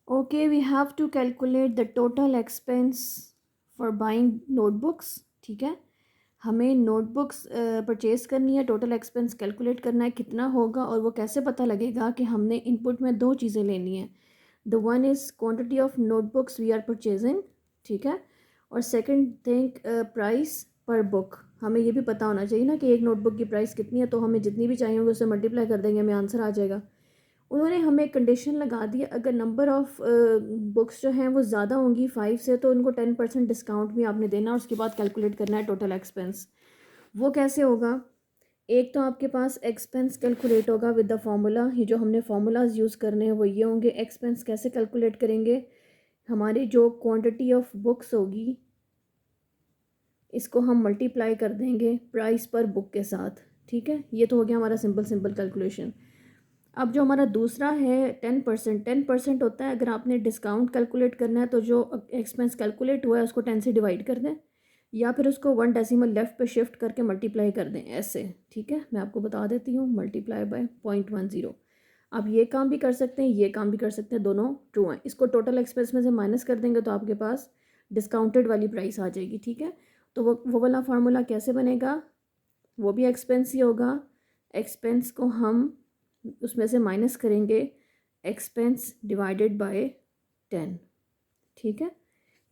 Okay, we have to calculate the total expense for buying notebooks. ठीक है, हमें notebooks purchase करनी है, टोटल एक्सपेंस कैलकुलेट करना है कितना होगा, और वो कैसे पता लगेगा कि हमने इनपुट में दो चीज़ें लेनी है। The one is quantity of notebooks we are purchasing, ठीक है, और second thing price per book. हमें ये भी पता होना चाहिए ना कि एक नोटबुक की प्राइस कितनी है, तो हमें जितनी भी चाहिए होंगे उससे मल्टीप्लाई कर देंगे, हमें आंसर आ जाएगा। उन्होंने हमें कंडीशन लगा दी, अगर नंबर ऑफ़ बुक्स जो हैं वो ज़्यादा होंगी 5 से, तो उनको 10% डिस्काउंट भी आपने देना, और उसके बाद कैलकुलेट करना है टोटल एक्सपेंस। वो कैसे होगा? एक तो आपके पास एक्सपेंस कैलकुलेट होगा विद द फार्मूला। ये जो हमने फार्मूलाज यूज़ करने हैं वो ये होंगे। एक्सपेंस कैसे कैलकुलेट करेंगे? हमारी जो क्वांटिटी ऑफ बुक्स होगी, इसको हम मल्टीप्लाई कर देंगे प्राइस पर बुक के साथ, ठीक है। ये तो हो गया हमारा सिंपल सिंपल कैलकुलेशन। अब जो हमारा दूसरा है 10% होता है। अगर आपने डिस्काउंट कैलकुलेट करना है तो जो एक्सपेंस कैलकुलेट हुआ है उसको 10 से डिवाइड कर दें, या फिर उसको 1 डेसिमल लेफ्ट पे शिफ्ट करके मल्टीप्लाई कर दें ऐसे, ठीक है। मैं आपको बता देती हूँ, मल्टीप्लाई बाय 0.10। आप ये काम भी कर सकते हैं, ये काम भी कर सकते हैं, दोनों ट्रू हैं। इसको टोटल एक्सपेंस में से माइनस कर देंगे तो आपके पास डिस्काउंटेड वाली प्राइस आ जाएगी, ठीक है। तो वो वाला फार्मूला कैसे बनेगा? वो भी एक्सपेंस ही होगा। एक्सपेंस को हम उसमें से माइनस करेंगे एक्सपेंस डिवाइडेड बाय 10, ठीक है।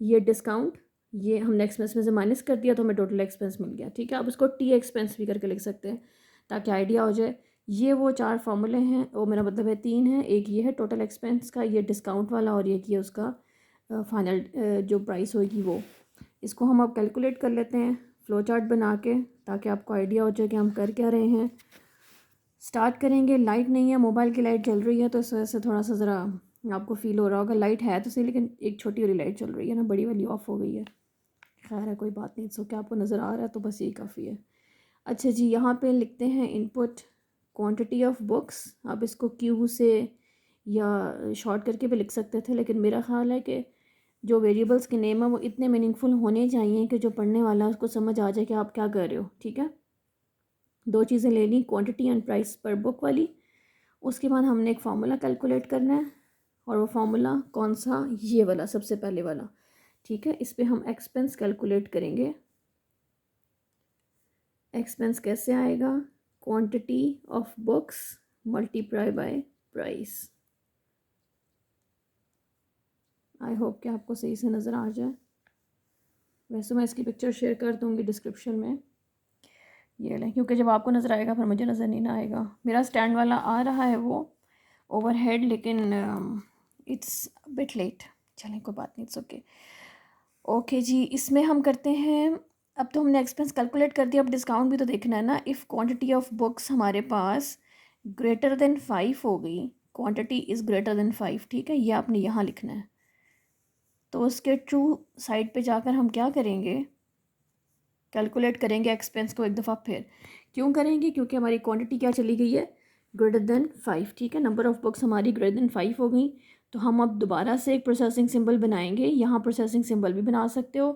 ये डिस्काउंट, ये हमने एक्सपेंस में से माइनस कर दिया तो हमें टोटल एक्सपेंस मिल गया, ठीक है। अब उसको टी एक्सपेंस भी करके लिख सकते हैं ताकि आइडिया हो जाए। ये वो चार फार्मूले हैं, वो मेरा मतलब है तीन है। एक ये है टोटल एक्सपेंस का, ये डिस्काउंट वाला, और एक ये उसका फाइनल जो प्राइस होगी वो। इसको हम अब कैलकुलेट कर लेते हैं फ़्लो चार्ट बना के, ताकि आपको आइडिया हो जाए कि हम कर क्या रहे हैं। स्टार्ट करेंगे। लाइट नहीं है, मोबाइल की लाइट जल रही है, तो इस वजह से थोड़ा सा ज़रा आपको फील हो रहा होगा। लाइट है तो सही, लेकिन एक छोटी वाली लाइट चल रही है ना, बड़ी वाली ऑफ़ हो गई है। खैर है, कोई बात नहीं। सो क्या आपको नज़र आ रहा है तो बस यही काफ़ी है। अच्छा जी, यहाँ पे लिखते हैं इनपुट क्वांटिटी ऑफ बुक्स। आप इसको क्यू से या शॉर्ट करके भी लिख सकते थे, लेकिन मेरा ख़्याल है कि जो वेरिएबल्स के नेम है वो इतने मीनिंगफुल होने चाहिए कि जो पढ़ने वाला है उसको समझ आ जाए कि आप क्या कर रहे हो, ठीक है। दो चीज़ें ले ली, quantity and price per book वाली। उसके बाद हमने एक फार्मूला कैलकुलेट करना है, और वो फार्मूला कौन सा? ये वाला, सबसे पहले वाला, ठीक है। इस पे हम एक्सपेंस कैलकुलेट करेंगे। एक्सपेंस कैसे आएगा? Quantity of books multiply by price. I hope कि आपको सही से नज़र आ जाए। वैसे मैं इसकी पिक्चर शेयर कर दूँगी डिस्क्रिप्शन में। ये लें, क्योंकि जब आपको नज़र आएगा फिर मुझे नज़र नहीं ना आएगा। मेरा स्टैंड वाला आ रहा है वो ओवरहेड, लेकिन इट्स बिट लेट। चलें, कोई बात नहीं, इट्स ओके। ओके जी, इसमें हम करते हैं। अब तो हमने एक्सपेंस कैलकुलेट कर दिया, अब डिस्काउंट भी तो देखना है ना। इफ़ क्वांटिटी ऑफ बुक्स हमारे पास ग्रेटर देन 5 हो गई, क्वांटिटी इज़ ग्रेटर देन 5, ठीक है, ये आपने यहाँ लिखना है। तो उसके ट्रू साइड पे जाकर हम क्या करेंगे? कैलकुलेट करेंगे एक्सपेंस को एक दफ़ा फिर। क्यों करेंगे? क्योंकि हमारी क्वांटिटी क्या चली गई है? ग्रेटर देन 5, ठीक है। नंबर ऑफ़ बुक्स हमारी ग्रेटर देन 5 हो गई, तो हम अब दोबारा से एक प्रोसेसिंग सिंबल बनाएंगे। यहाँ प्रोसेसिंग सिंबल भी बना सकते हो,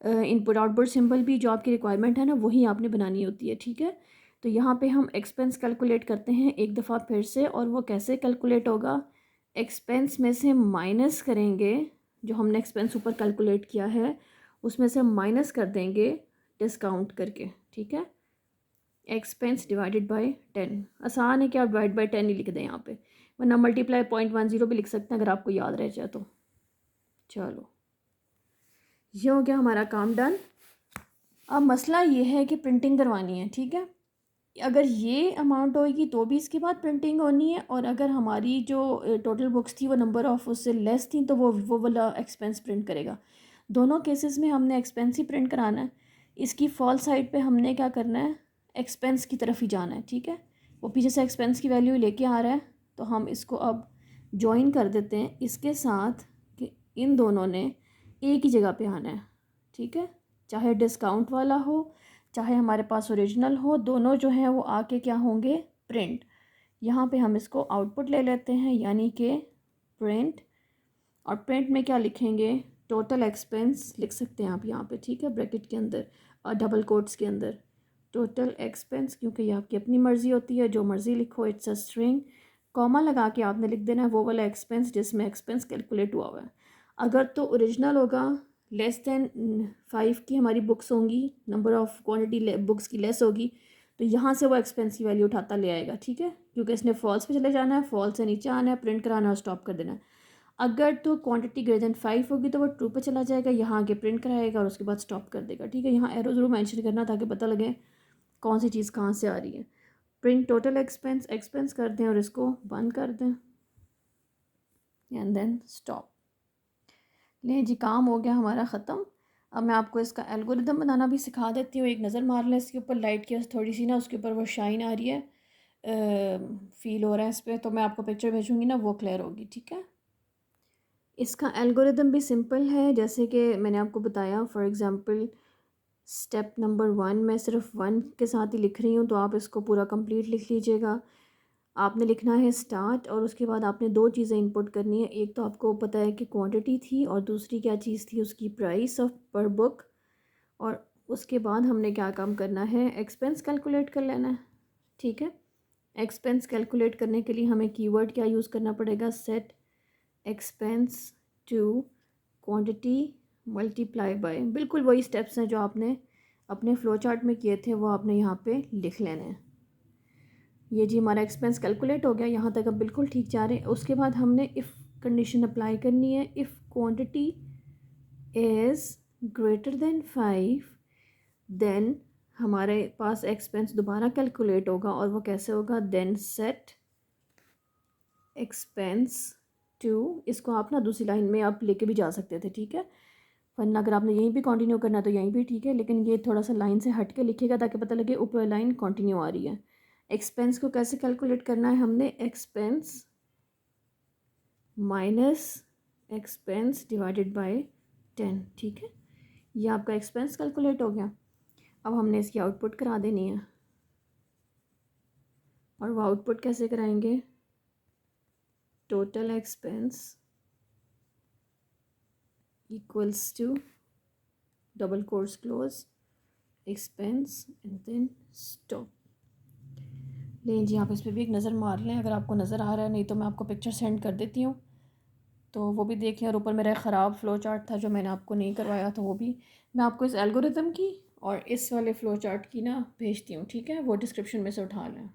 इनपुट आउटपुट सिंबल भी, जो आपकी रिक्वायरमेंट है ना वही आपने बनानी होती है, ठीक है। तो यहाँ पे हम एक्सपेंस कैलकुलेट करते हैं एक दफ़ा फिर से, और वो कैसे कैलकुलेट होगा? एक्सपेंस में से माइनस करेंगे, जो हमने एक्सपेंस ऊपर कैलकुलेट किया है उसमें से माइनस कर देंगे डिस्काउंट करके, ठीक है। Expense divided by 10। आसान है कि आप डिवाइड बाय 10 ही लिख दें यहाँ पे, वरना मल्टीप्लाई 0.10 भी लिख सकते हैं अगर आपको याद रह जाए तो। चलो, ये हो गया हमारा काम डन। अब मसला ये है कि प्रिंटिंग करवानी है, ठीक है। अगर ये अमाउंट होगी तो भी इसके बाद प्रिंटिंग होनी है, और अगर हमारी जो टोटल बुक्स थी वो नंबर ऑफ उससे लेस थी तो वो वाला एक्सपेंस प्रिंट करेगा। दोनों केसेस में हमने एक्सपेंस ही प्रिंट कराना है। इसकी फॉल साइड पे हमने क्या करना है? एक्सपेंस की तरफ ही जाना है, ठीक है। वो पीछे से एक्सपेंस की वैल्यू लेके आ रहा है, तो हम इसको अब जॉइन कर देते हैं इसके साथ कि इन दोनों ने एक ही जगह पे आना है, ठीक है। चाहे डिस्काउंट वाला हो, चाहे हमारे पास ओरिजिनल हो, दोनों जो हैं वो आके क्या होंगे? प्रिंट। यहाँ पे हम इसको आउटपुट ले लेते हैं, यानी कि प्रिंट। और प्रिंट में क्या लिखेंगे? टोटल एक्सपेंस लिख सकते हैं आप यहाँ पे, ठीक है, ब्रैकेट के अंदर और डबल कोट्स के अंदर। टोटल एक्सपेंस, क्योंकि ये आपकी अपनी मर्ज़ी होती है, जो मर्ज़ी लिखो, इट्स अ स्ट्रिंग। कॉमा लगा के आपने लिख देना है वो वाला एक्सपेंस जिसमें एक्सपेंस कैलकुलेट हुआ हुआ है। अगर तो ओरिजिनल होगा लेस दैन 5 की हमारी बुक्स होंगी, नंबर ऑफ़ क्वांटिटी बुक्स की लेस होगी, तो यहाँ से वो एक्सपेंस की वैल्यू उठाता ले आएगा, ठीक है, क्योंकि इसने फॉल्स पे चले जाना है, फॉल्स से नीचे आना है, प्रिंट कराना और स्टॉप कर देना है। अगर तो क्वांटिटी ग्रेटर देन 5 होगी तो वो ट्रू पे चला जाएगा, यहाँ आके प्रिंट कराएगा और उसके बाद स्टॉप कर देगा, ठीक है। यहाँ एरो ज़रूर मेंशन करना ताकि पता लगे कौन सी चीज़ कहाँ से आ रही है। प्रिंट टोटल एक्सपेंस एक्सपेंस कर दें और इसको बंद कर दें एंड देन स्टॉप। ले जी, काम हो गया हमारा ख़त्म। अब मैं आपको इसका एल्गोरिदम बनाना भी सिखा देती हूँ। एक नज़र मार लें इसके ऊपर, लाइट की थोड़ी सी ना उसके ऊपर वो शाइन आ रही है, फील हो रहा है इस पर, तो मैं आपको पिक्चर भेजूँगी ना, वो क्लियर होगी, ठीक है। इसका एल्गोरिदम भी सिंपल है, जैसे कि मैंने आपको बताया। फॉर एग्ज़ाम्पल स्टेप नंबर 1 मैं सिर्फ 1 के साथ ही लिख रही हूँ, तो आप इसको पूरा कंप्लीट लिख लीजिएगा। आपने लिखना है स्टार्ट और उसके बाद आपने दो चीज़ें इंपुट करनी है। एक तो आपको पता है कि क्वांटिटी थी और दूसरी क्या चीज़ थी, उसकी प्राइस ऑफ पर बुक। और उसके बाद हमने क्या काम करना है, एक्सपेंस कैलकुलेट कर लेना है, ठीक है। एक्सपेंस कैलकुलेट करने के लिए हमें कीवर्ड क्या यूज़ करना पड़ेगा, set expense to quantity multiply by. बिल्कुल वही स्टेप्स हैं जो आपने अपने फ़्लो चार्ट में किए थे, वो आपने यहाँ पे लिख लेने हैं। ये जी हमारा एक्सपेंस कैलकुलेट हो गया, यहाँ तक अब बिल्कुल ठीक जा रहे हैं। उसके बाद हमने इफ़ कंडीशन अप्लाई करनी है। If quantity is greater than 5 then हमारे पास एक्सपेंस दोबारा कैलकुलेट होगा, और वो कैसे होगा, देन सेट एक्सपेंस टू, इसको आप ना दूसरी लाइन में आप लेके भी जा सकते थे, ठीक है, वरना अगर आपने यहीं भी कंटिन्यू करना है तो यहीं भी ठीक है, लेकिन ये थोड़ा सा लाइन से हट के लिखिएगा ताकि पता लगे ऊपर लाइन कंटिन्यू आ रही है। एक्सपेंस को कैसे कैलकुलेट करना है, हमने expense minus expense divided by 10, ठीक है। ये आपका एक्सपेंस कैलकुलेट हो गया। अब हमने इसकी आउटपुट करा देनी है, और वो आउटपुट कैसे कराएंगे, total expense equals to double course close expense and then stop. लें जी, आप इस पर भी एक नज़र मार लें अगर आपको नज़र आ रहा है, नहीं तो मैं आपको पिक्चर सेंड कर देती हूँ, तो वो भी देखें। और ऊपर मेरा ख़राब फ़्लो चार्ट था जो मैंने आपको नहीं करवाया, तो वो भी मैं आपको इस एल्गोरिदम की और इस वाले फ़्लो चार्ट की ना भेजती हूँ, ठीक है, वो डिस्क्रिप्शन में से उठा लें।